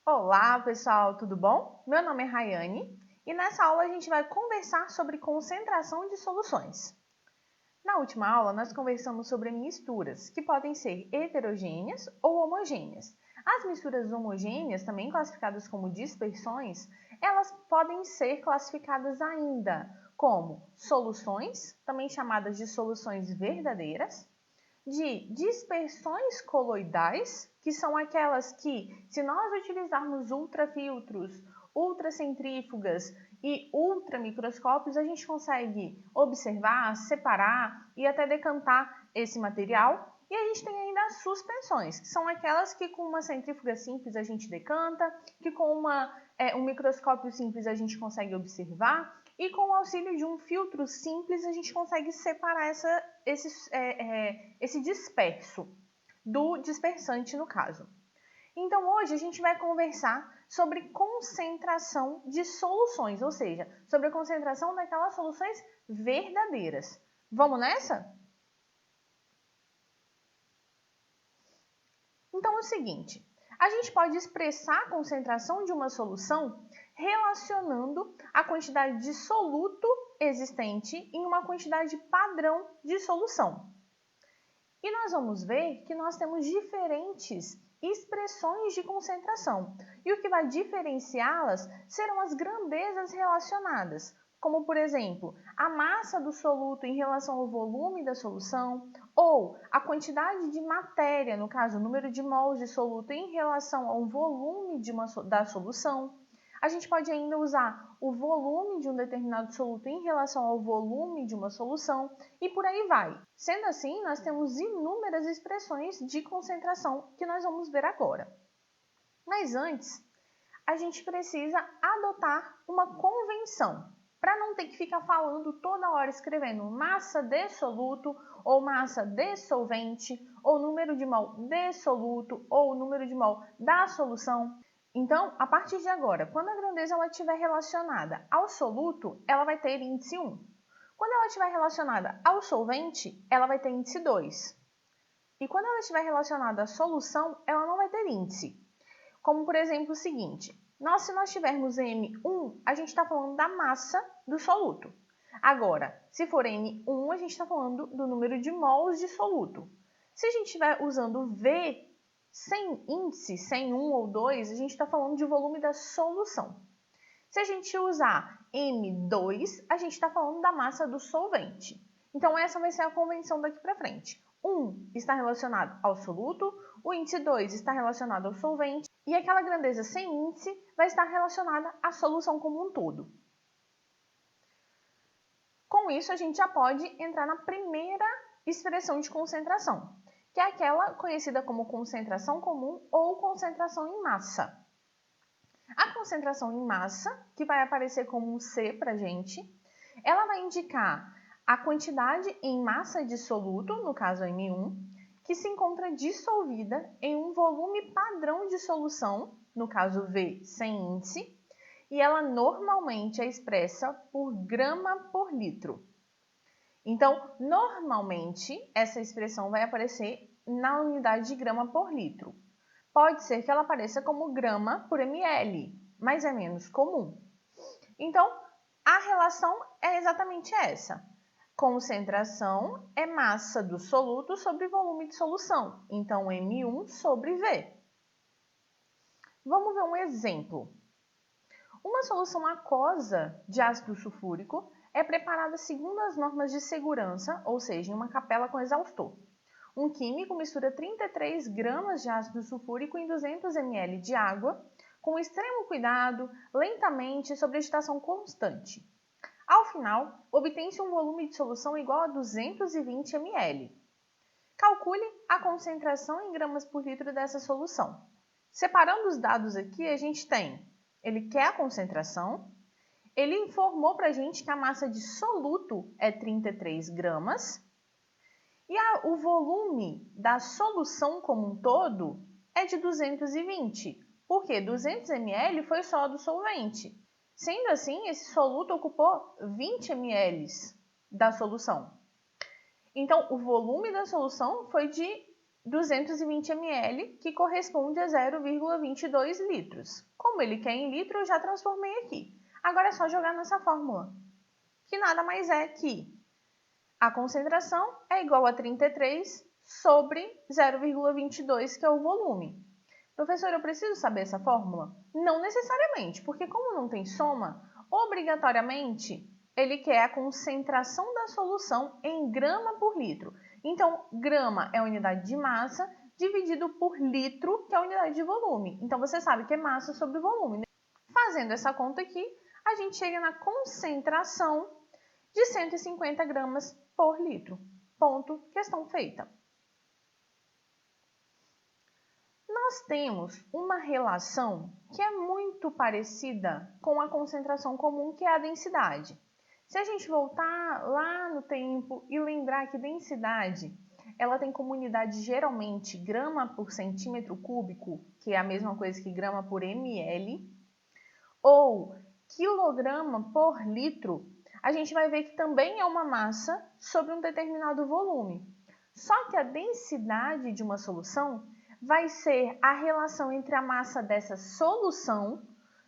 Olá, pessoal, tudo bom? Meu nome é Rayane e nessa aula a gente vai conversar sobre concentração de soluções. Na última aula, nós conversamos sobre misturas, que podem ser heterogêneas ou homogêneas. As misturas homogêneas, também classificadas como dispersões, elas podem ser classificadas ainda como soluções, também chamadas de soluções verdadeiras, de dispersões coloidais, que são aquelas que, se nós utilizarmos ultrafiltros, ultracentrífugas e ultramicroscópios, a gente consegue observar, separar e até decantar esse material. E a gente tem ainda as suspensões, que são aquelas que com uma centrífuga simples a gente decanta, que com um microscópio simples a gente consegue observar, e com o auxílio de um filtro simples a gente consegue separar esse disperso do dispersante no caso. Então hoje a gente vai conversar sobre concentração de soluções, ou seja, sobre a concentração daquelas soluções verdadeiras. Vamos nessa? Então é o seguinte, a gente pode expressar a concentração de uma solução relacionando a quantidade de soluto existente em uma quantidade padrão de solução. E nós vamos ver que nós temos diferentes expressões de concentração. E o que vai diferenciá-las serão as grandezas relacionadas, como, por exemplo, a massa do soluto em relação ao volume da solução, ou a quantidade de matéria, no caso, o número de mols de soluto em relação ao volume da solução. A gente pode ainda usar o volume de um determinado soluto em relação ao volume de uma solução e por aí vai. Sendo assim, nós temos inúmeras expressões de concentração que nós vamos ver agora. Mas antes, a gente precisa adotar uma convenção para não ter que ficar falando toda hora escrevendo massa de soluto ou massa de solvente ou número de mol de soluto ou número de mol da solução. Então, a partir de agora, quando a grandeza ela estiver relacionada ao soluto, ela vai ter índice 1. Quando ela estiver relacionada ao solvente, ela vai ter índice 2. E quando ela estiver relacionada à solução, ela não vai ter índice. Como, por exemplo, o seguinte, se nós tivermos M1, a gente está falando da massa do soluto. Agora, se for M1, a gente está falando do número de mols de soluto. Se a gente estiver usando V sem índice, sem 1 ou 2, a gente está falando de volume da solução. Se a gente usar M2, a gente está falando da massa do solvente. Então, essa vai ser a convenção daqui para frente. 1 está relacionado ao soluto, o índice 2 está relacionado ao solvente, e aquela grandeza sem índice vai estar relacionada à solução como um todo. Com isso, a gente já pode entrar na primeira expressão de concentração, que é aquela conhecida como concentração comum ou concentração em massa. A concentração em massa, que vai aparecer como um C para a gente, ela vai indicar a quantidade em massa de soluto, no caso M1, que se encontra dissolvida em um volume padrão de solução, no caso V sem índice, e ela normalmente é expressa por grama por litro. Então, normalmente, essa expressão vai aparecer na unidade de grama por litro. Pode ser que ela apareça como grama por ml, mas é menos comum. Então, a relação é exatamente essa. Concentração é massa do soluto sobre volume de solução. Então, M1 sobre V. Vamos ver um exemplo. Uma solução aquosa de ácido sulfúrico é preparada segundo as normas de segurança, ou seja, em uma capela com exaustor. Um químico mistura 33 gramas de ácido sulfúrico em 200 ml de água, com extremo cuidado, lentamente, sob agitação constante. Ao final, obtém-se um volume de solução igual a 220 ml. Calcule a concentração em gramas por litro dessa solução. Separando os dados aqui, a gente tem, ele quer a concentração, ele informou para a gente que a massa de soluto é 33 gramas e o volume da solução como um todo é de 220, porque 200 ml foi só do solvente. Sendo assim, esse soluto ocupou 20 ml da solução. Então, o volume da solução foi de 220 ml, que corresponde a 0,22 litros. Como ele quer em litro, eu já transformei aqui. Agora é só jogar nessa fórmula, que nada mais é que a concentração é igual a 33 sobre 0,22, que é o volume. Professor, eu preciso saber essa fórmula? Não necessariamente, porque como não tem soma, obrigatoriamente ele quer a concentração da solução em grama por litro. Então, grama é a unidade de massa dividido por litro, que é a unidade de volume. Então, você sabe que é massa sobre volume. Fazendo essa conta aqui, a gente chega na concentração de 150 gramas por litro. Ponto, questão feita. Nós temos uma relação que é muito parecida com a concentração comum, que é a densidade. Se a gente voltar lá no tempo e lembrar que densidade, ela tem como unidade geralmente grama por centímetro cúbico, que é a mesma coisa que grama por ml, ou quilograma por litro, a gente vai ver que também é uma massa sobre um determinado volume. Só que a densidade de uma solução vai ser a relação entre a massa dessa solução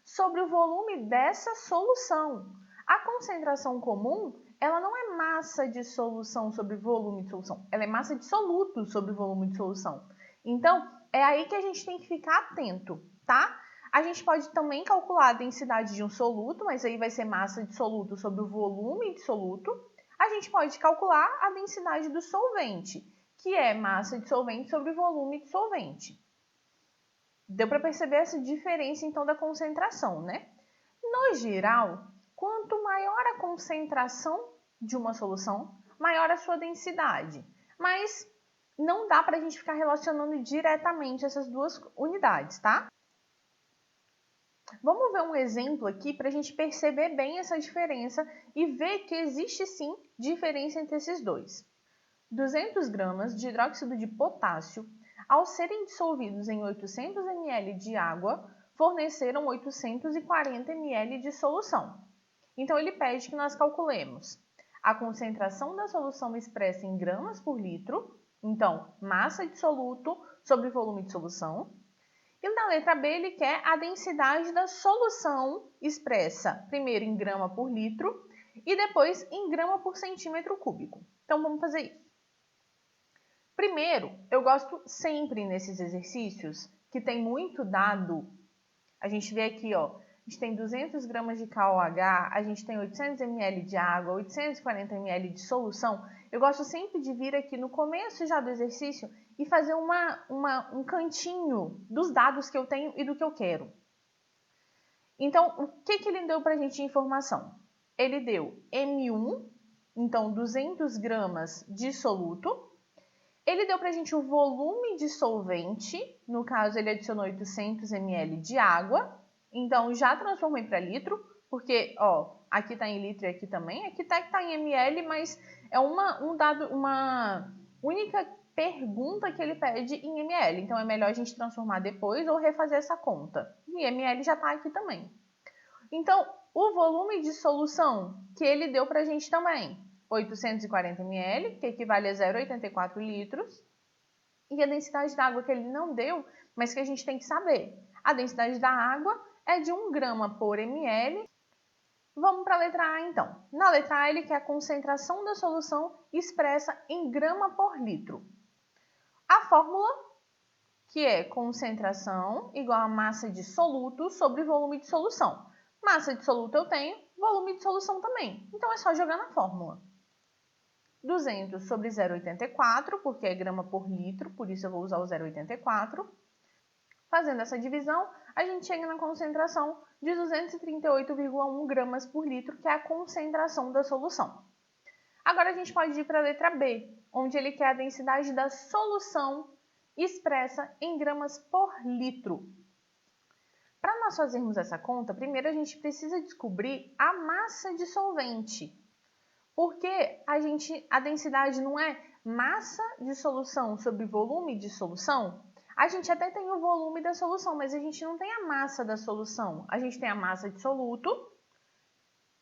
sobre o volume dessa solução. A concentração comum, ela não é massa de solução sobre volume de solução, ela é massa de soluto sobre volume de solução. Então, é aí que a gente tem que ficar atento, tá? A gente pode também calcular a densidade de um soluto, mas aí vai ser massa de soluto sobre o volume de soluto. A gente pode calcular a densidade do solvente, que é massa de solvente sobre volume de solvente. Deu para perceber essa diferença, então, da concentração, né? No geral, quanto maior a concentração de uma solução, maior a sua densidade. Mas não dá para a gente ficar relacionando diretamente essas duas unidades, tá? Vamos ver um exemplo aqui para a gente perceber bem essa diferença e ver que existe sim diferença entre esses dois. 200 gramas de hidróxido de potássio, ao serem dissolvidos em 800 ml de água, forneceram 840 ml de solução. Então, ele pede que nós calculemos a concentração da solução expressa em gramas por litro, então, massa de soluto sobre volume de solução. E na letra B, ele quer a densidade da solução expressa primeiro em grama por litro e depois em grama por centímetro cúbico. Então, vamos fazer isso. Primeiro, eu gosto sempre nesses exercícios que tem muito dado. A gente vê aqui, ó, a gente tem 200 gramas de KOH, a gente tem 800 ml de água, 840 ml de solução. Eu gosto sempre de vir aqui no começo já do exercício e fazer um cantinho dos dados que eu tenho e do que eu quero. Então, o que ele deu para a gente de informação? Ele deu M1, então 200 gramas de soluto. Ele deu para a gente o volume de solvente, no caso ele adicionou 800 ml de água, então já transformei para litro, porque ó, aqui está em litro e aqui também, aqui está em ml, mas é uma única pergunta que ele pede em ml, então é melhor a gente transformar depois ou refazer essa conta. E ml já está aqui também. Então, o volume de solução que ele deu para a gente também, 840 ml, que equivale a 0,84 litros. E a densidade da água que ele não deu, mas que a gente tem que saber. A densidade da água é de 1 grama por ml. Vamos para a letra A, então. Na letra A, ele quer a concentração da solução expressa em grama por litro. A fórmula, que é concentração igual a massa de soluto sobre volume de solução. Massa de soluto eu tenho, volume de solução também. Então, é só jogar na fórmula. 200 sobre 0,84, porque é grama por litro, por isso eu vou usar o 0,84. Fazendo essa divisão, a gente chega na concentração de 238,1 gramas por litro, que é a concentração da solução. Agora a gente pode ir para a letra B, onde ele quer a densidade da solução expressa em gramas por litro. Para nós fazermos essa conta, primeiro a gente precisa descobrir a massa de solvente. Porque a densidade não é massa de solução sobre volume de solução? A gente até tem o volume da solução, mas a gente não tem a massa da solução. A gente tem a massa de soluto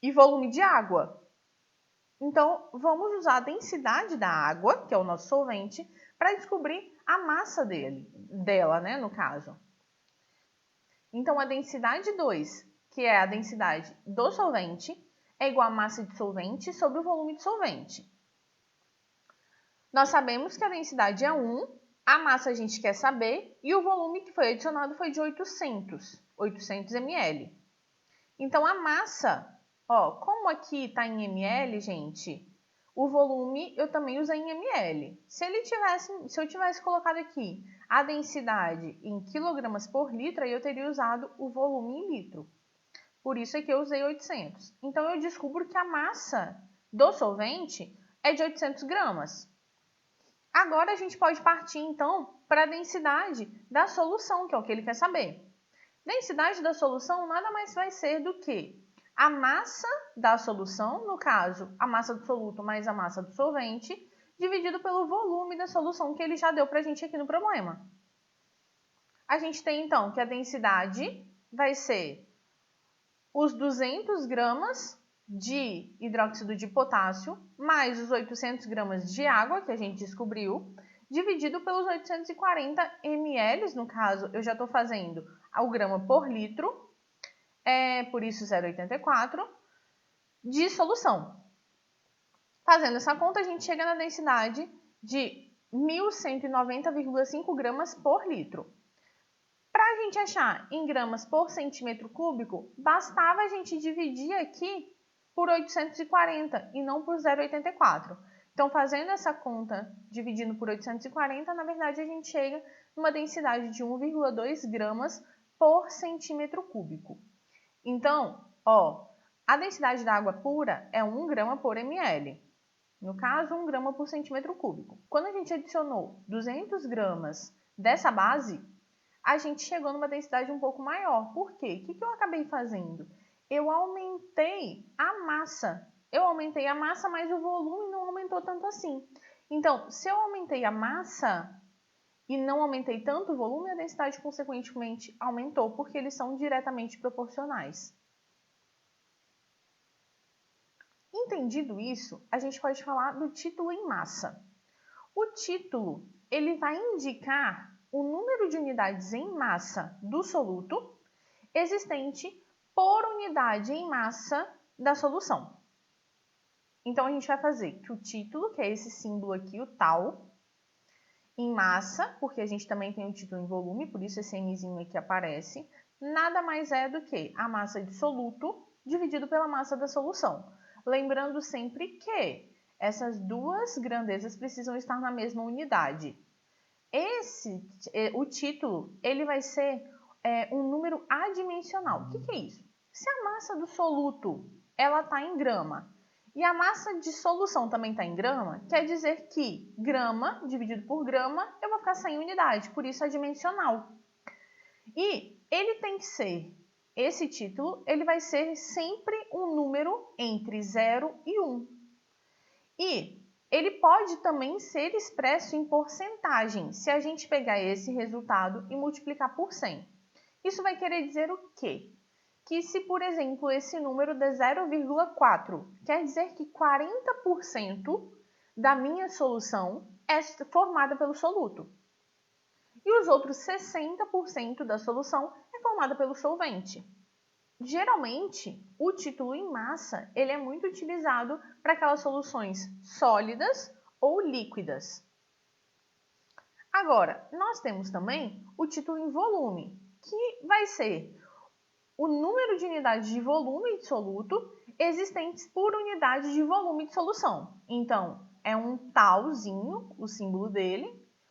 e volume de água. Então, vamos usar a densidade da água, que é o nosso solvente, para descobrir a massa dela, né, no caso. Então, a densidade 2, que é a densidade do solvente, é igual a massa de solvente sobre o volume de solvente. Nós sabemos que a densidade é 1, a massa a gente quer saber, e o volume que foi adicionado foi de 800 ml. Então, a massa, como aqui está em ml, gente, o volume eu também usei em ml. Se eu tivesse colocado aqui a densidade em quilogramas por litro, aí eu teria usado o volume em litro. Por isso é que eu usei 800. Então, eu descubro que a massa do solvente é de 800 gramas. Agora, a gente pode partir, então, para a densidade da solução, que é o que ele quer saber. Densidade da solução nada mais vai ser do que a massa da solução, no caso, a massa do soluto mais a massa do solvente, dividido pelo volume da solução que ele já deu para a gente aqui no problema. A gente tem, então, que a densidade vai ser os 200 gramas de hidróxido de potássio mais os 800 gramas de água, que a gente descobriu, dividido pelos 840 ml, no caso, eu já estou fazendo o grama por litro, por isso 0,84, de solução. Fazendo essa conta, a gente chega na densidade de 1.190,5 gramas por litro. Para a gente achar em gramas por centímetro cúbico, bastava a gente dividir aqui por 840 e não por 0,84. Então, fazendo essa conta, dividindo por 840, na verdade, a gente chega numa densidade de 1,2 gramas por centímetro cúbico. Então, a densidade da água pura é 1 grama por ml. No caso, 1 grama por centímetro cúbico. Quando a gente adicionou 200 gramas dessa base, a gente chegou numa densidade um pouco maior. Por quê? O que eu acabei fazendo? Eu aumentei a massa. Mas o volume não aumentou tanto assim. Então, se eu aumentei a massa e não aumentei tanto o volume, a densidade, consequentemente, aumentou, porque eles são diretamente proporcionais. Entendido isso, a gente pode falar do título em massa. O título, ele vai indicar o número de unidades em massa do soluto existente por unidade em massa da solução. Então, a gente vai fazer que o título, que é esse símbolo aqui, o tal, em massa, porque a gente também tem o título em volume, por isso esse Mzinho aqui aparece, nada mais é do que a massa de soluto dividido pela massa da solução. Lembrando sempre que essas duas grandezas precisam estar na mesma unidade. O título, ele vai ser um número adimensional. O que é isso? Se a massa do soluto ela está em grama e a massa de solução também está em grama, quer dizer que grama dividido por grama, eu vou ficar sem unidade, por isso é dimensional. E ele tem que ser, esse título, ele vai ser sempre um número entre 0 e 1. E ele pode também ser expresso em porcentagem, se a gente pegar esse resultado e multiplicar por 100. Isso vai querer dizer o quê? Que se, por exemplo, esse número der 0,4, quer dizer que 40% da minha solução é formada pelo soluto. E os outros 60% da solução é formada pelo solvente. Geralmente, o título em massa ele é muito utilizado para aquelas soluções sólidas ou líquidas. Agora, nós temos também o título em volume, que vai ser o número de unidades de volume de soluto existentes por unidade de volume de solução. Então, é um talzinho, o símbolo dele,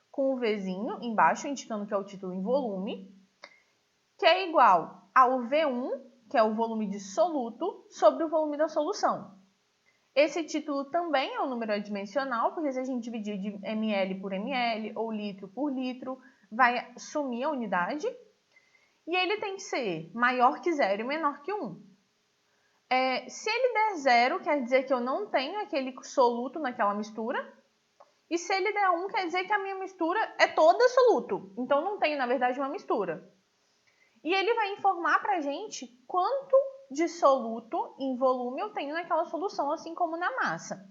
com o Vzinho embaixo, indicando que é o título em volume, que é igual ao V1, que é o volume de soluto, sobre o volume da solução. Esse título também é um número adimensional, porque se a gente dividir de ml por ml ou litro por litro, vai sumir a unidade. E ele tem que ser maior que 0 e menor que 1. Se ele der 0, quer dizer que eu não tenho aquele soluto naquela mistura. E se ele der 1, quer dizer que a minha mistura é toda soluto. Então, não tenho, na verdade, uma mistura. E ele vai informar para a gente quanto de soluto em volume eu tenho naquela solução, assim como na massa.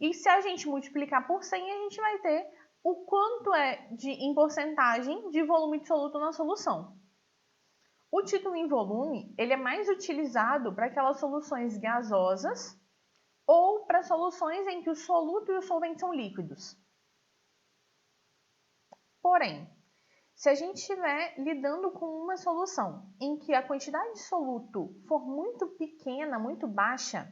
E se a gente multiplicar por 100, a gente vai ter o quanto é em porcentagem de volume dissoluto na solução. O título em volume, ele é mais utilizado para aquelas soluções gasosas ou para soluções em que o soluto e o solvente são líquidos. Porém, se a gente estiver lidando com uma solução em que a quantidade de soluto for muito pequena, muito baixa,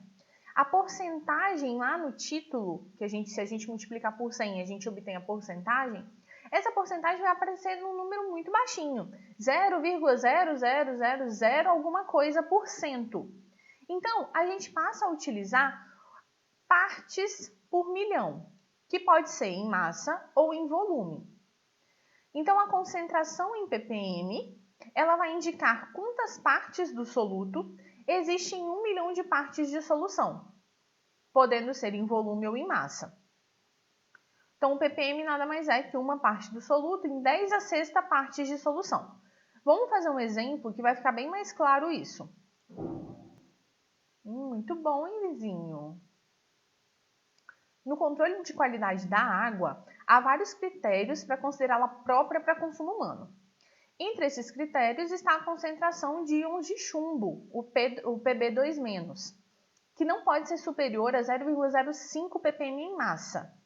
a porcentagem lá no título, se a gente multiplicar por 100 a gente obtém a porcentagem, essa porcentagem vai aparecer num número muito baixinho, 0,0000 alguma coisa por cento. Então, a gente passa a utilizar partes por milhão, que pode ser em massa ou em volume. Então, a concentração em ppm, ela vai indicar quantas partes do soluto existem em 1 milhão de partes de solução, podendo ser em volume ou em massa. Então, o ppm nada mais é que uma parte do soluto em 10 a sexta partes de solução. Vamos fazer um exemplo que vai ficar bem mais claro isso. Muito bom, hein, vizinho? No controle de qualidade da água, há vários critérios para considerá-la própria para consumo humano. Entre esses critérios está a concentração de íons de chumbo, o Pb2-, que não pode ser superior a 0,05 ppm em massa.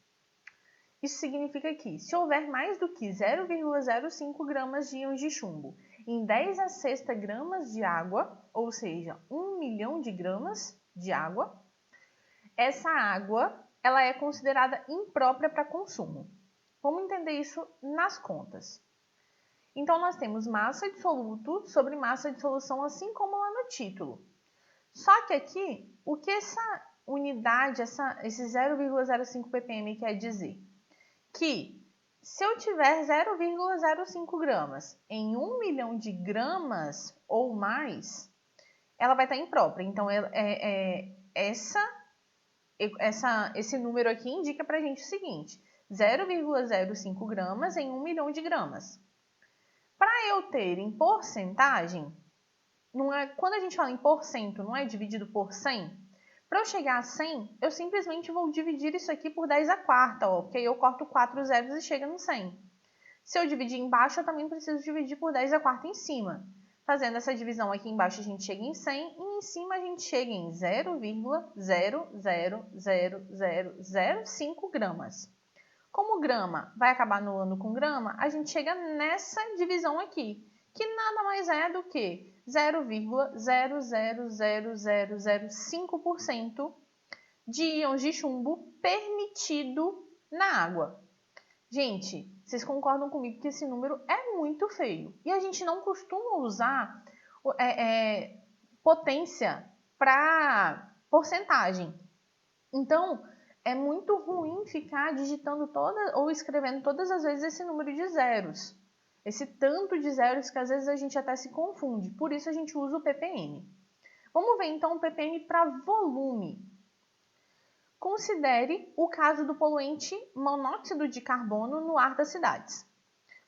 Isso significa que, se houver mais do que 0,05 gramas de íons de chumbo em 10 a sexta gramas de água, ou seja, 1 milhão de gramas de água, essa água ela é considerada imprópria para consumo. Vamos entender isso nas contas. Então, nós temos massa de soluto sobre massa de solução, assim como lá no título. Só que aqui, o que essa unidade, esse 0,05 ppm quer dizer? Que se eu tiver 0,05 gramas em 1 milhão de gramas ou mais, ela vai estar imprópria. Então, esse número aqui indica para a gente o seguinte: 0,05 gramas em 1 milhão de gramas. Para eu ter em porcentagem, quando a gente fala em porcento, não é dividido por 100? Para eu chegar a 100, eu simplesmente vou dividir isso aqui por 10 a quarta, porque aí eu corto 4 zeros e chega no 100. Se eu dividir embaixo, eu também preciso dividir por 10 a quarta em cima. Fazendo essa divisão aqui embaixo, a gente chega em 100 e em cima a gente chega em 0,00005 gramas. Como grama vai acabar anulando com grama, a gente chega nessa divisão aqui, que nada mais é do que 0,000005% de íons de chumbo permitido na água. Gente, vocês concordam comigo que esse número é muito feio. E a gente não costuma usar potência para porcentagem. Então, é muito ruim ficar digitando ou escrevendo todas as vezes esse número de zeros. Esse tanto de zeros que às vezes a gente até se confunde. Por isso a gente usa o ppm. Vamos ver então o ppm para volume. Considere o caso do poluente monóxido de carbono no ar das cidades.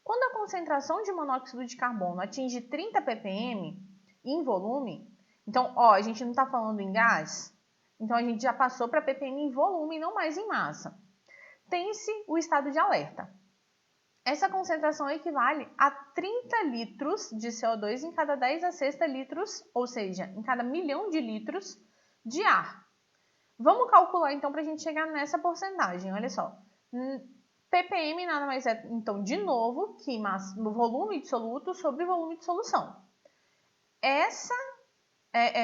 Quando a concentração de monóxido de carbono atinge 30 ppm em volume, então, a gente não está falando em gás, então a gente já passou para ppm em volume e não mais em massa. Tem-se o estado de alerta. Essa concentração equivale a 30 litros de CO2 em cada 10 a sexta litros, ou seja, em cada milhão de litros de ar. Vamos calcular então para a gente chegar nessa porcentagem, olha só. ppm nada mais é, então, de novo, que volume de soluto sobre volume de solução. Essa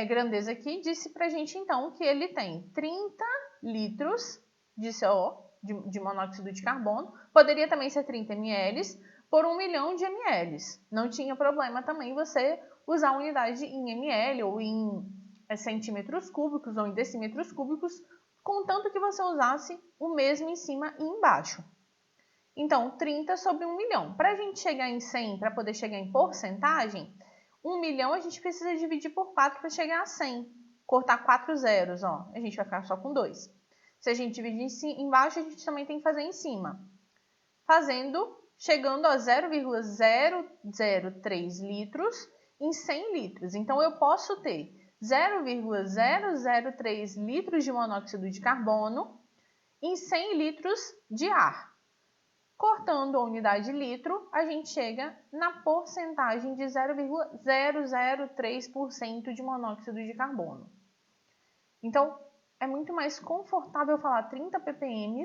grandeza aqui disse para a gente então que ele tem 30 litros de CO, de monóxido de carbono, poderia também ser 30 ml por 1 milhão de ml. Não tinha problema também você usar a unidade em ml ou em centímetros cúbicos ou em decímetros cúbicos, contanto que você usasse o mesmo em cima e embaixo. Então, 30 sobre 1 milhão. Para a gente chegar em 100, para poder chegar em porcentagem, 1 milhão a gente precisa dividir por 4 para chegar a 100. Cortar 4 zeros, a gente vai ficar só com 2. Se a gente dividir embaixo, a gente também tem que fazer em cima. Chegando a 0,003 litros em 100 litros. Então, eu posso ter 0,003 litros de monóxido de carbono em 100 litros de ar. Cortando a unidade litro, a gente chega na porcentagem de 0,003% de monóxido de carbono. Então, é muito mais confortável falar 30 ppm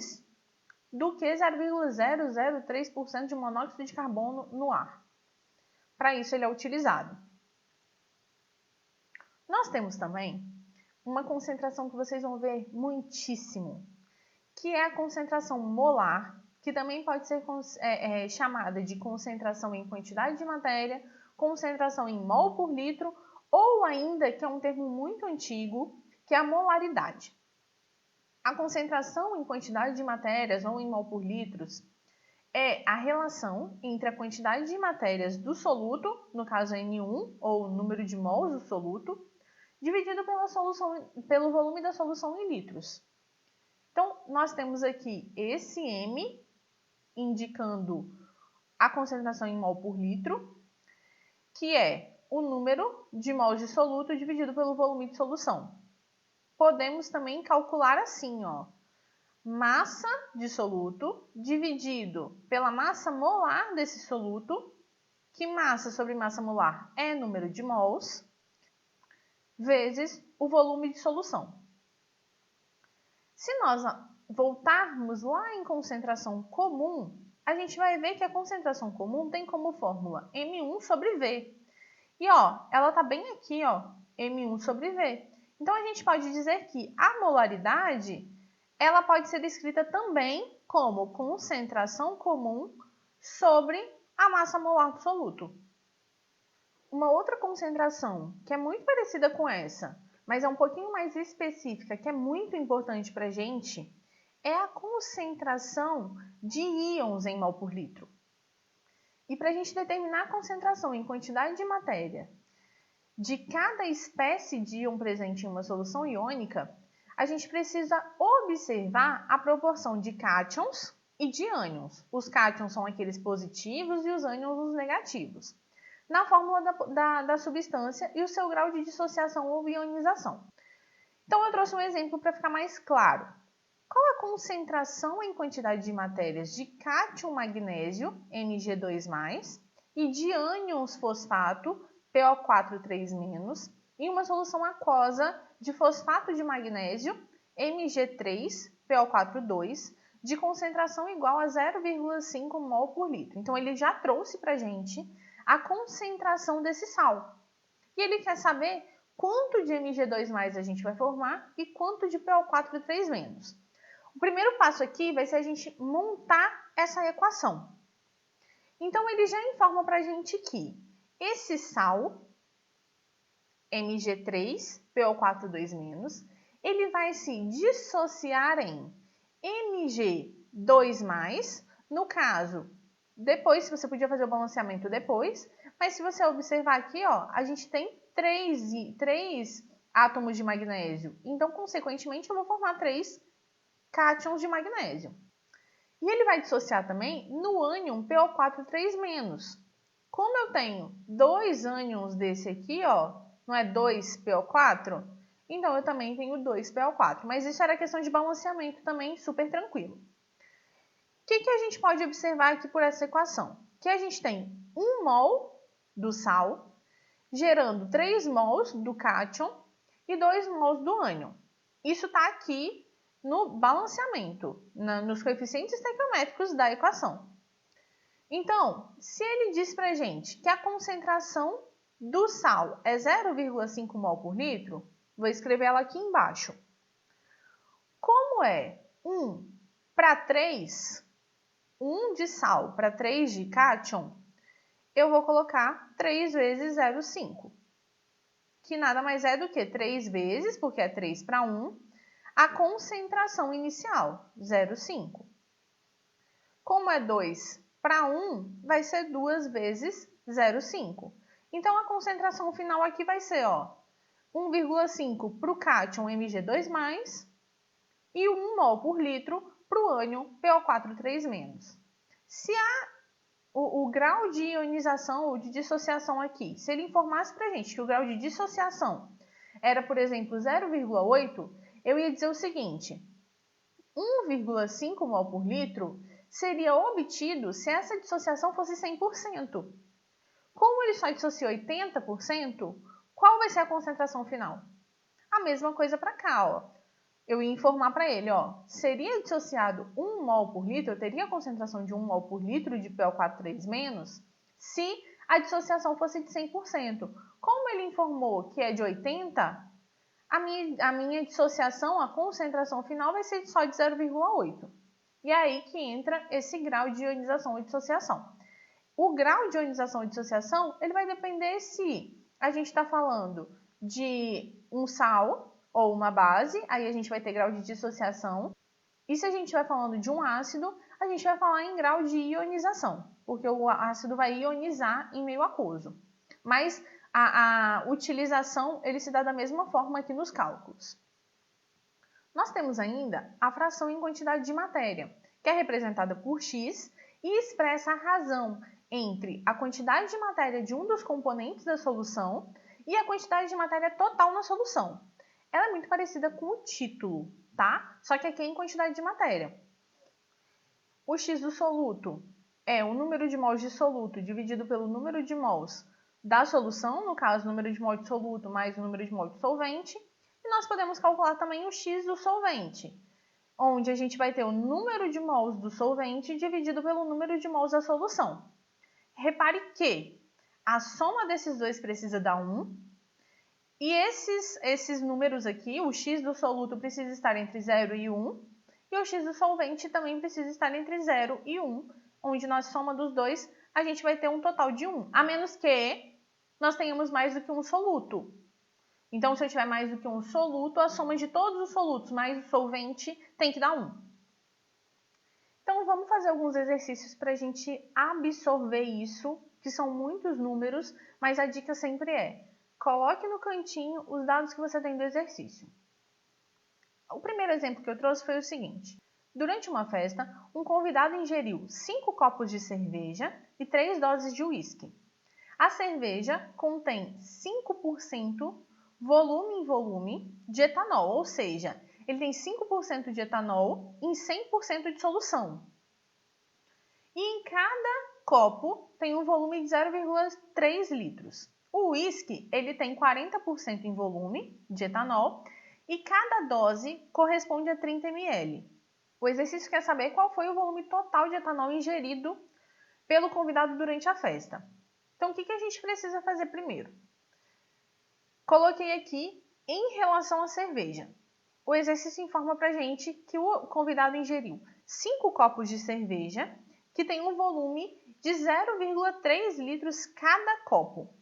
do que 0,003% de monóxido de carbono no ar. Para isso, ele é utilizado. Nós temos também uma concentração que vocês vão ver muitíssimo, que é a concentração molar, que também pode ser chamada de concentração em quantidade de matéria, concentração em mol por litro, ou ainda, que é um termo muito antigo, que é a molaridade. A concentração em quantidade de matérias ou em mol por litros é a relação entre a quantidade de matérias do soluto, no caso N1, ou o número de mols do soluto, dividido pelo volume da solução em litros. Então, nós temos aqui esse M, indicando a concentração em mol por litro, que é o número de mols de soluto dividido pelo volume de solução. Podemos também calcular assim, ó, massa de soluto dividido pela massa molar desse soluto, que massa sobre massa molar é número de mols, vezes o volume de solução. Se nós voltarmos lá em concentração comum, a gente vai ver que a concentração comum tem como fórmula M1 sobre V. E ó, ela está bem aqui, ó, M1 sobre V. Então, a gente pode dizer que a molaridade, ela pode ser escrita também como concentração comum sobre a massa molar do soluto. Uma outra concentração que é muito parecida com essa, mas é um pouquinho mais específica, que é muito importante para a gente, é a concentração de íons em mol por litro. E para a gente determinar a concentração em quantidade de matéria de cada espécie de íon presente em uma solução iônica, a gente precisa observar a proporção de cátions e de ânions. Os cátions são aqueles positivos e os ânions os negativos, na fórmula da substância e o seu grau de dissociação ou ionização. Então, eu trouxe um exemplo para ficar mais claro. Qual a concentração em quantidade de matérias de cátion magnésio, Mg2+, e de ânions fosfato, PO4,3-, em uma solução aquosa de fosfato de magnésio, Mg3, PO4,2, de concentração igual a 0,5 mol por litro? Então, ele já trouxe para a gente a concentração desse sal. E ele quer saber quanto de Mg2+ a gente vai formar e quanto de PO4,3-. O primeiro passo aqui vai ser a gente montar essa equação. Então, ele já informa para a gente que esse sal, Mg3, PO4,2-, ele vai se dissociar em Mg2+, no caso, depois, você podia fazer o balanceamento depois, mas se você observar aqui, ó, a gente tem 3 átomos de magnésio. Então, consequentemente, eu vou formar 3 cátions de magnésio. E ele vai dissociar também no ânion PO4,3-. Como eu tenho 2 ânions desse aqui, ó, não é 2PO4? Então, eu também tenho 2PO4. Mas isso era questão de balanceamento também, super tranquilo. O que a gente pode observar aqui por essa equação? Que a gente tem 1 mol do sal, gerando 3 mols do cátion e 2 mols do ânion. Isso está aqui no balanceamento, nos coeficientes estequiométricos da equação. Então, se ele diz para a gente que a concentração do sal é 0,5 mol por litro, vou escrever ela aqui embaixo. Como é 1 para 3, 1 de sal para 3 de cátion, eu vou colocar 3 vezes 0,5, que nada mais é do que 3 vezes, porque é 3 para 1, a concentração inicial, 0,5. Como é 2 para 1, vai ser 2 vezes 0,5. Então, a concentração final aqui vai ser 1,5 para o cátion Mg2+, e 1 mol por litro para o ânion PO4,3-. Se o grau de ionização ou de dissociação aqui, se ele informasse para a gente que o grau de dissociação era, por exemplo, 0,8, eu ia dizer o seguinte: 1,5 mol por litro seria obtido se essa dissociação fosse 100%. Como ele só dissociou 80%, qual vai ser a concentração final? A mesma coisa para cá, ó. Eu ia informar para ele, ó, seria dissociado 1 mol por litro, eu teria a concentração de 1 mol por litro de PO4,3- se a dissociação fosse de 100%. Como ele informou que é de 80%, a minha dissociação, a concentração final vai ser só de 0,8. E é aí que entra esse grau de ionização ou dissociação. O grau de ionização ou dissociação, ele vai depender se a gente está falando de um sal ou uma base, aí a gente vai ter grau de dissociação. E se a gente vai falando de um ácido, a gente vai falar em grau de ionização, porque o ácido vai ionizar em meio aquoso. Mas a utilização, ele se dá da mesma forma aqui nos cálculos. Nós temos ainda a fração em quantidade de matéria, que é representada por x e expressa a razão entre a quantidade de matéria de um dos componentes da solução e a quantidade de matéria total na solução. Ela é muito parecida com o título, tá? Só que aqui é em quantidade de matéria. O x do soluto é o número de mols de soluto dividido pelo número de mols da solução, no caso, o número de mol de soluto mais o número de mol de solvente. E nós podemos calcular também o x do solvente, onde a gente vai ter o número de mols do solvente dividido pelo número de mols da solução. Repare que a soma desses dois precisa dar 1. E esses números aqui, o x do soluto precisa estar entre 0 e 1, e o x do solvente também precisa estar entre 0 e 1, onde na soma dos dois a gente vai ter um total de 1, a menos que nós tenhamos mais do que um soluto. Então, se eu tiver mais do que um soluto, a soma de todos os solutos mais o solvente tem que dar 1. Então, vamos fazer alguns exercícios para a gente absorver isso, que são muitos números, mas a dica sempre é: coloque no cantinho os dados que você tem do exercício. O primeiro exemplo que eu trouxe foi o seguinte. Durante uma festa, um convidado ingeriu 5 copos de cerveja e 3 doses de uísque. A cerveja contém 5% volume em volume de etanol, ou seja, ele tem 5% de etanol em 100% de solução. E em cada copo tem um volume de 0,3 litros. O uísque, ele tem 40% em volume de etanol e cada dose corresponde a 30 ml. O exercício quer saber qual foi o volume total de etanol ingerido pelo convidado durante a festa. Então, o que a gente precisa fazer primeiro? Coloquei aqui em relação à cerveja. O exercício informa pra gente que o convidado ingeriu 5 copos de cerveja, que tem um volume de 0,3 litros cada copo.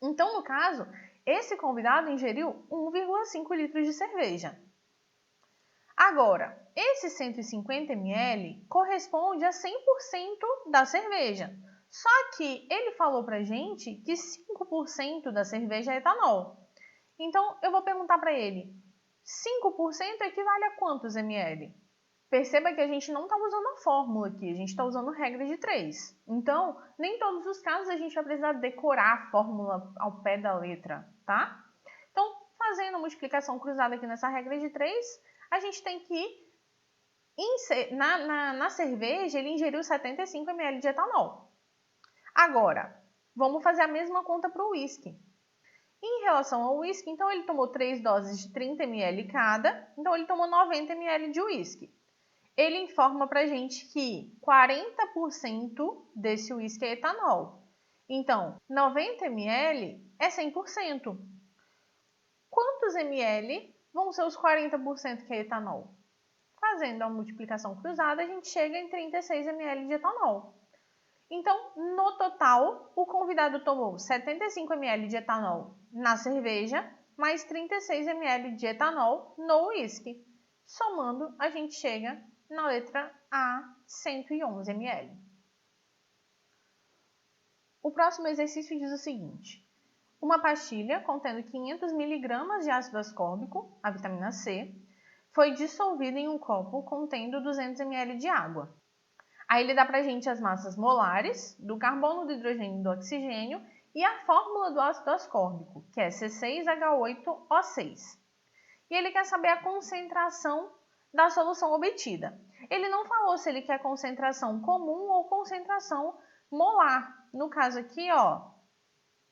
Então, no caso, esse convidado ingeriu 1,5 litros de cerveja. Agora, esse 150 ml corresponde a 100% da cerveja. Só que ele falou pra gente que 5% da cerveja é etanol. Então, eu vou perguntar para ele, 5% equivale a quantos ml? Perceba que a gente não está usando a fórmula aqui, a gente está usando regra de 3. Então, nem em todos os casos a gente vai precisar decorar a fórmula ao pé da letra, tá? Então, fazendo a multiplicação cruzada aqui nessa regra de 3, a gente tem que, na cerveja, ele ingeriu 75 ml de etanol. Agora, vamos fazer a mesma conta para o uísque. Em relação ao uísque, então ele tomou 3 doses de 30 ml cada, então ele tomou 90 ml de uísque. Ele informa pra gente que 40% desse uísque é etanol. Então, 90 ml é 100%. Quantos ml vão ser os 40% que é etanol? Fazendo a multiplicação cruzada, a gente chega em 36 ml de etanol. Então, no total, o convidado tomou 75 ml de etanol na cerveja, mais 36 ml de etanol no uísque. Somando, a gente chega na letra A, 111 ml. O próximo exercício diz o seguinte. Uma pastilha contendo 500 mg de ácido ascórbico, a vitamina C, foi dissolvida em um copo contendo 200 ml de água. Aí ele dá pra gente as massas molares do carbono, do hidrogênio e do oxigênio e a fórmula do ácido ascórbico, que é C6H8O6. E ele quer saber a concentração da solução obtida. ele não falou se ele quer concentração comum ou concentração molar. No caso aqui, ó,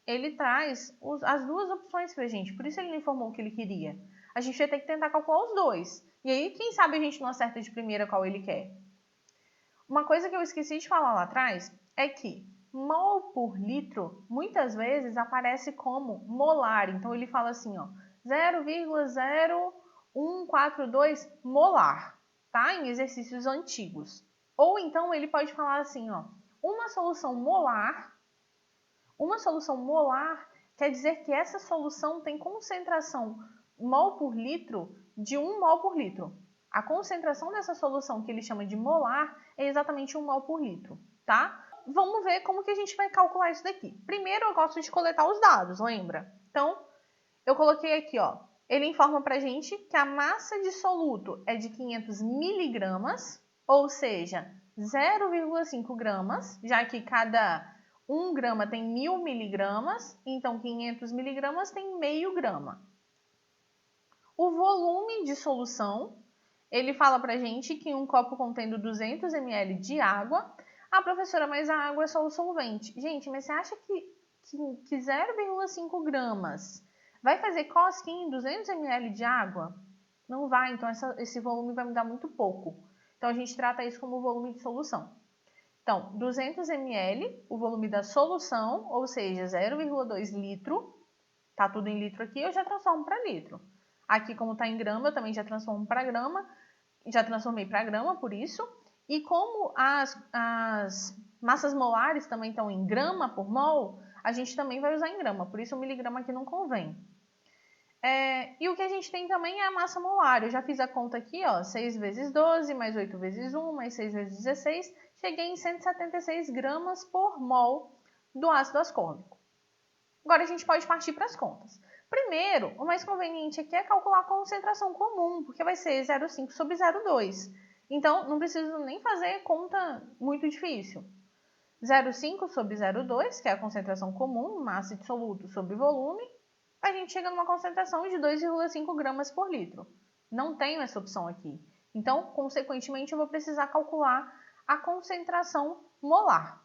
ele traz as duas opções pra gente, por isso ele não informou o que ele queria. A gente vai ter que tentar calcular os dois. E aí, quem sabe a gente não acerta de primeira qual ele quer. Uma coisa que eu esqueci de falar lá atrás é que mol por litro muitas vezes aparece como molar. Então ele fala assim, ó, 0,0142 molar, tá? Em exercícios antigos. Ou então ele pode falar assim, ó, uma solução molar quer dizer que essa solução tem concentração mol por litro de 1 mol por litro. A concentração dessa solução, que ele chama de molar, é exatamente 1 mol por litro, tá? Vamos ver como que a gente vai calcular isso daqui. Primeiro, eu gosto de coletar os dados, lembra? Então, eu coloquei aqui, ó. Ele informa pra gente que a massa de soluto é de 500 miligramas, ou seja, 0,5 gramas, já que cada 1 grama tem 1000 miligramas, então 500 miligramas tem meio grama. O volume de solução, ele fala pra gente que um copo contendo 200 ml de água. Ah, professora, mas a água é só o solvente. Gente, mas você acha que 0,5 gramas vai fazer cosquinha em 200 ml de água? Não vai, então esse volume vai me dar muito pouco. Então a gente trata isso como volume de solução. Então, 200 ml, o volume da solução, ou seja, 0,2 litro. Tá tudo em litro aqui, eu já transformo para litro. Aqui, como está em grama, eu também já transformo para grama. Já transformei para grama, por isso. E como as massas molares também estão em grama por mol, a gente também vai usar em grama. Por isso o miligrama aqui não convém. E o que a gente tem também é a massa molar. Eu já fiz a conta aqui, ó, 6 vezes 12, mais 8 vezes 1, mais 6 vezes 16. Cheguei em 176 gramas por mol do ácido ascórbico. Agora a gente pode partir para as contas. Primeiro, o mais conveniente aqui é calcular a concentração comum, porque vai ser 0,5 sobre 0,2. Então, não preciso nem fazer conta muito difícil. 0,5 sobre 0,2, que é a concentração comum, massa de soluto sobre volume, a gente chega numa concentração de 2,5 gramas por litro. Não tenho essa opção aqui. Então, consequentemente, eu vou precisar calcular a concentração molar.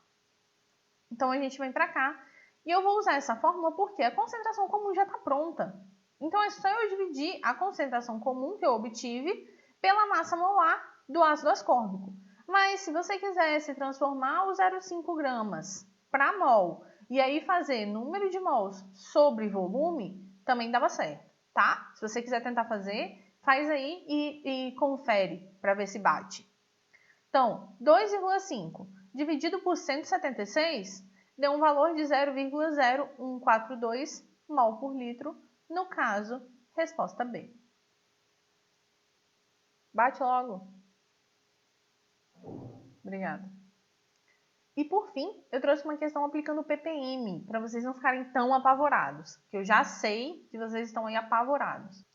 Então, a gente vem para cá e eu vou usar essa fórmula porque a concentração comum já está pronta. Então, é só eu dividir a concentração comum que eu obtive pela massa molar do ácido ascórbico. Mas, se você quisesse transformar o 0,5 gramas para mol e aí fazer número de mols sobre volume, também dava certo, tá? Se você quiser tentar fazer, faz aí e confere para ver se bate. Então, 2,5 dividido por 176 deu um valor de 0,0142 mol por litro, no caso, resposta B. Bate logo. Obrigada. E por fim, eu trouxe uma questão aplicando o ppm, para vocês não ficarem tão apavorados, que eu já sei que vocês estão aí apavorados.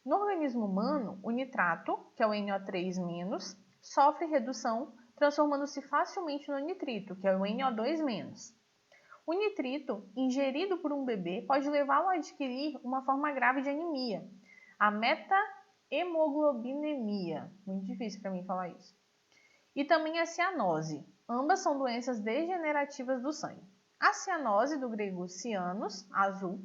No organismo humano, o nitrato, que é o NO3-, sofre redução, transformando-se facilmente no nitrito, que é o NO2-. O nitrito, ingerido por um bebê, pode levá-lo a adquirir uma forma grave de anemia, a meta-hemoglobinemia. Muito difícil para mim falar isso. E também a cianose. Ambas são doenças degenerativas do sangue. A cianose, do grego cianos, azul,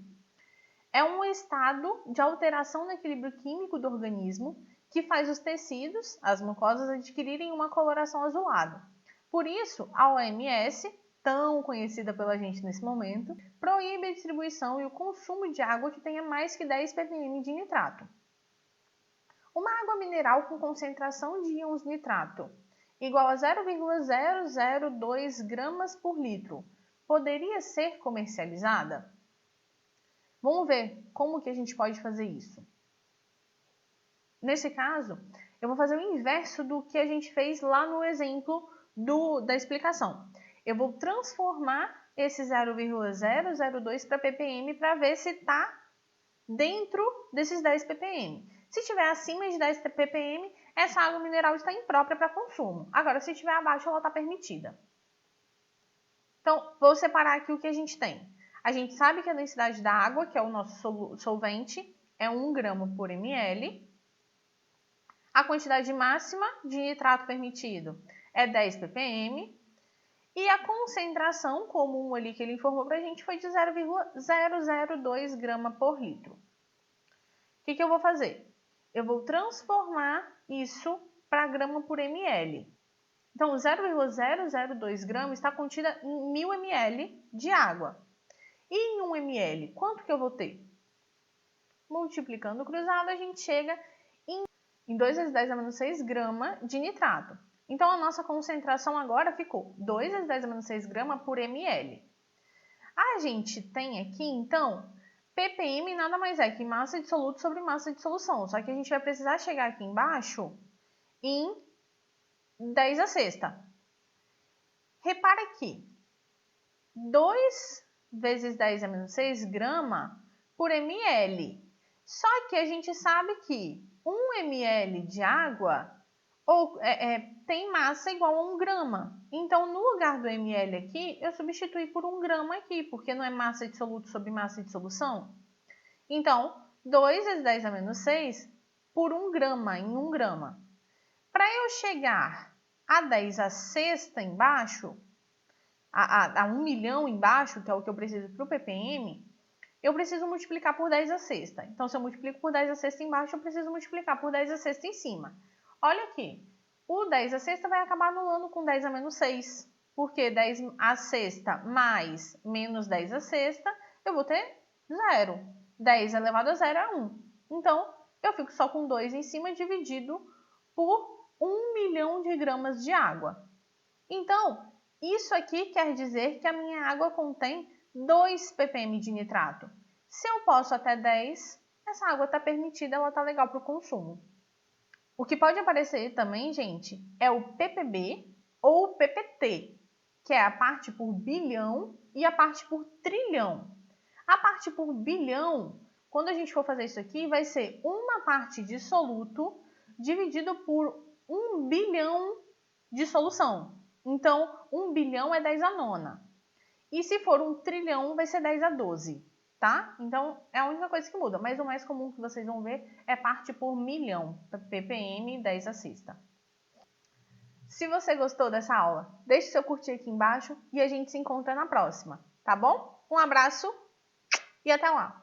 é um estado de alteração no equilíbrio químico do organismo que faz os tecidos, as mucosas, adquirirem uma coloração azulada. Por isso, a OMS, tão conhecida pela gente nesse momento, proíbe a distribuição e o consumo de água que tenha mais que 10 ppm de nitrato. Uma água mineral com concentração de íons nitrato igual a 0,002 gramas por litro poderia ser comercializada? Vamos ver como que a gente pode fazer isso. Nesse caso, eu vou fazer o inverso do que a gente fez lá no exemplo da explicação. Eu vou transformar esse 0,002 para ppm para ver se está dentro desses 10 ppm. Se estiver acima de 10 ppm, essa água mineral está imprópria para consumo. Agora, se estiver abaixo, ela está permitida. Então, vou separar aqui o que a gente tem. A gente sabe que a densidade da água, que é o nosso solvente, é 1 grama por ml. A quantidade máxima de nitrato permitido é 10 ppm. E a concentração comum ali que ele informou para a gente foi de 0,002 grama por litro. O que eu vou fazer? Eu vou transformar isso para grama por ml. Então, 0,002 gramas está contida em 1000 ml de água. E em 1 ml, quanto que eu vou ter? Multiplicando o cruzado, a gente chega em 2 vezes 10 a menos 6 grama de nitrato. Então, a nossa concentração agora ficou 2 vezes 10 a menos 6 grama por ml. A gente tem aqui, então, ppm nada mais é que massa de soluto sobre massa de solução. Só que a gente vai precisar chegar aqui embaixo em 10 a sexta. Repara aqui, 2 vezes 10 a menos 6 grama por ml. Só que a gente sabe que 1 ml de água tem massa igual a 1 grama. Então, no lugar do ml aqui, eu substituí por 1 grama aqui, porque não é massa de soluto sobre massa de solução. Então, 2 vezes 10 a menos 6 por 1 grama, em 1 grama. Para eu chegar a 10 a sexta embaixo, a 1 milhão embaixo, que é o que eu preciso para o ppm, eu preciso multiplicar por 10 a sexta. Então, se eu multiplico por 10 a sexta embaixo, eu preciso multiplicar por 10 a sexta em cima. Olha aqui, o 10 a sexta vai acabar anulando com 10 a menos 6, porque 10 a sexta mais menos 10 a sexta, eu vou ter 0. 10 elevado a 0 é 1. Então, eu fico só com 2 em cima dividido por 1 milhão de gramas de água. Então, isso aqui quer dizer que a minha água contém 2 ppm de nitrato. Se eu posso até 10, essa água está permitida, ela está legal para o consumo. O que pode aparecer também, gente, é o ppb ou o ppt, que é a parte por bilhão e a parte por trilhão. A parte por bilhão, quando a gente for fazer isso aqui, vai ser uma parte de soluto dividido por 1 bilhão de solução. Então, 1 bilhão é 10 a nona. E se for 1 trilhão, vai ser 10 a 12, tá? Então, é a única coisa que muda. Mas o mais comum que vocês vão ver é parte por milhão, ppm 10 a sexta. Se você gostou dessa aula, deixe seu curtir aqui embaixo e a gente se encontra na próxima, tá bom? Um abraço e até lá!